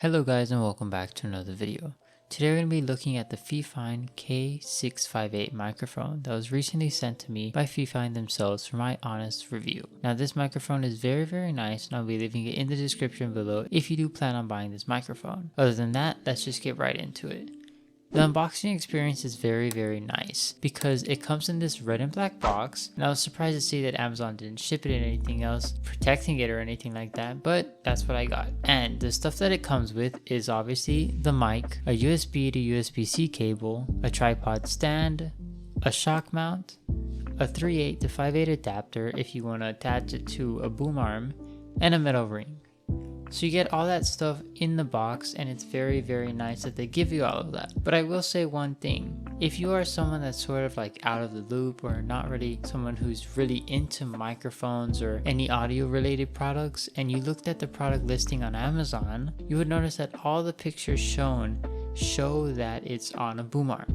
Hello guys and welcome back to another video. Today we're going to be looking at the Fifine K658 microphone that was recently sent to me by Fifine themselves for my honest review. Now this microphone is very nice and I'll be leaving it in the description below if you do plan on buying this microphone. Other than that, let's just get right into it. The unboxing experience is very nice because it comes in this red and black box, and I was surprised to see that Amazon didn't ship it in anything else protecting it or anything like that, but that's what I got. And the stuff that it comes with is obviously the mic, a USB to USB-C cable, a tripod stand, a shock mount, a 3/8 to 5/8 adapter if you want to attach it to a boom arm, and a metal ring. So you get all that stuff in the box, and it's very nice that they give you all of that. But I will say one thing. If you are someone that's sort of like out of the loop or not really someone who's really into microphones or any audio related products, and you looked at the product listing on Amazon, you would notice that all the pictures shown show that it's on a boom arm.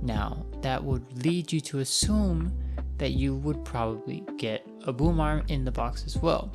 Now that would lead you to assume that you would probably get a boom arm in the box as well,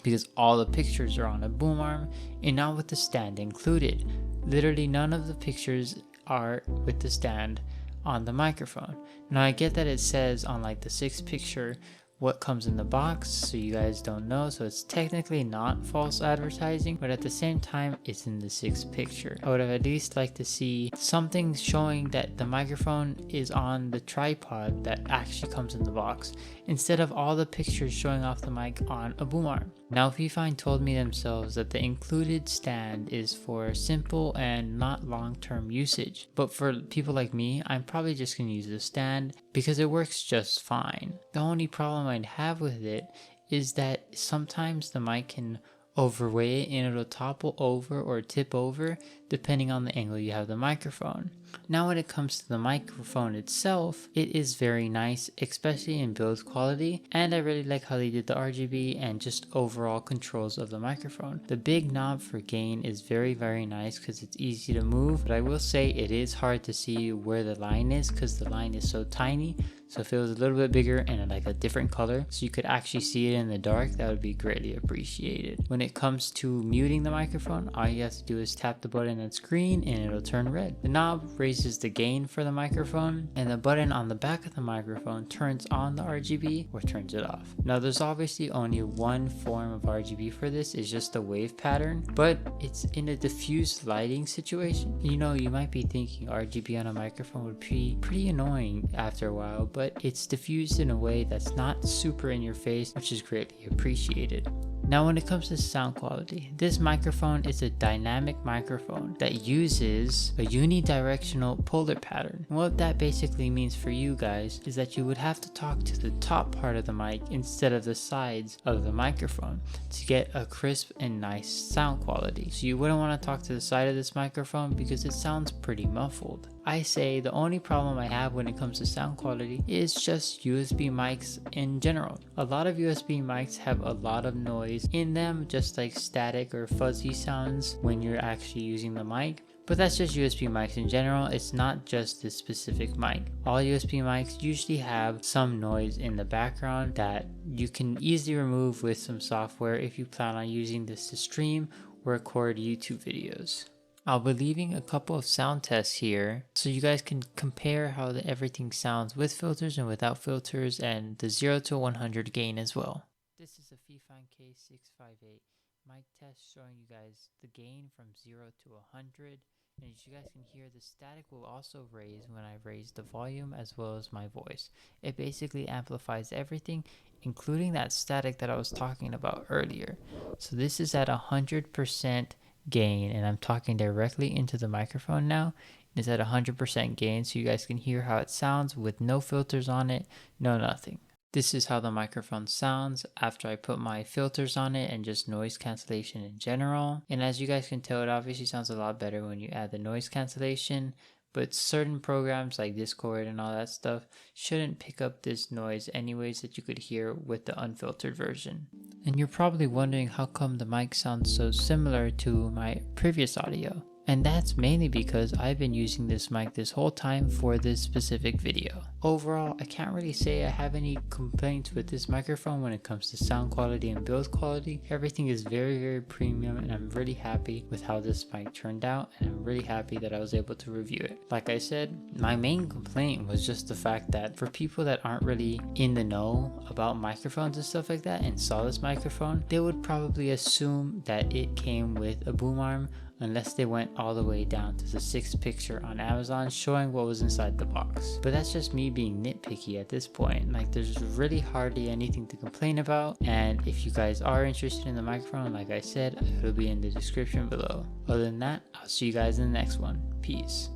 because all the pictures are on a boom arm and not with the stand included. Literally none of the pictures are with the stand on the microphone. Now I get that it says on like the 6th picture what comes in the box, so you guys don't know, so it's technically not false advertising, but at the same time it's in the 6th picture. I would have at least liked to see something showing that the microphone is on the tripod that actually comes in the box, instead of all the pictures showing off the mic on a boom arm. Now Fifine told me themselves that the included stand is for simple and not long-term usage, but for people like me, I'm probably just going to use the stand because it works just fine. The only problem I'd have with it is that sometimes the mic can overweigh it and it'll topple over or tip over depending on the angle you have the microphone. Now when it comes to the microphone itself, it is very nice, especially in build quality, and I really like how they did the RGB and just overall controls of the microphone. The big knob for gain is very nice because it's easy to move, but I will say it is hard to see where the line is because the line is so tiny. So if it was a little bit bigger and like a different color so you could actually see it in the dark, that would be greatly appreciated. When it comes to muting the microphone, all you have to do is tap the button that's green and it'll turn red. The knob raises the gain for the microphone, and the button on the back of the microphone turns on the RGB or turns it off. Now there's obviously only one form of RGB for this, is just the wave pattern, but it's in a diffused lighting situation. You know, you might be thinking RGB on a microphone would be pretty annoying after a while, but it's diffused in a way that's not super in your face, which is greatly appreciated. Now when it comes to sound quality, this microphone is a dynamic microphone that uses a unidirectional polar pattern. And what that basically means for you guys is that you would have to talk to the top part of the mic instead of the sides of the microphone to get a crisp and nice sound quality. So you wouldn't want to talk to the side of this microphone because it sounds pretty muffled. I say the only problem I have when it comes to sound quality is just USB mics in general. A lot of USB mics have a lot of noise in them, just like static or fuzzy sounds when you're actually using the mic. But that's just USB mics in general, it's not just this specific mic. All USB mics usually have some noise in the background that you can easily remove with some software if you plan on using this to stream or record YouTube videos. I'll be leaving a couple of sound tests here so you guys can compare how everything sounds with filters and without filters, and the 0 to 100 gain as well. This is a Fifine K658 mic test showing you guys the gain from 0 to 100, and as you guys can hear, the static will also raise when I raise the volume as well as my voice. It basically amplifies everything, including that static that I was talking about earlier. So this is at 100% gain, and I'm talking directly into the microphone now. It's at 100% gain, so you guys can hear how it sounds with no filters on it, no nothing. This is how the microphone sounds after I put my filters on it and just noise cancellation in general. And as you guys can tell, it obviously sounds a lot better when you add the noise cancellation, but certain programs like Discord and all that stuff shouldn't pick up this noise anyways that you could hear with the unfiltered version. And you're probably wondering how come the mic sounds so similar to my previous audio. And that's mainly because I've been using this mic this whole time for this specific video. Overall, I can't really say I have any complaints with this microphone when it comes to sound quality and build quality. Everything is very premium, and I'm really happy with how this mic turned out, and I'm really happy that I was able to review it. Like I said, my main complaint was just the fact that for people that aren't really in the know about microphones and stuff like that and saw this microphone, they would probably assume that it came with a boom arm, unless they went all the way down to the 6th picture on Amazon showing what was inside the box. But that's just me being nitpicky at this point. Like, there's really hardly anything to complain about, and if you guys are interested in the microphone, like I said, it'll be in the description below. Other than that, I'll see you guys in the next one. Peace.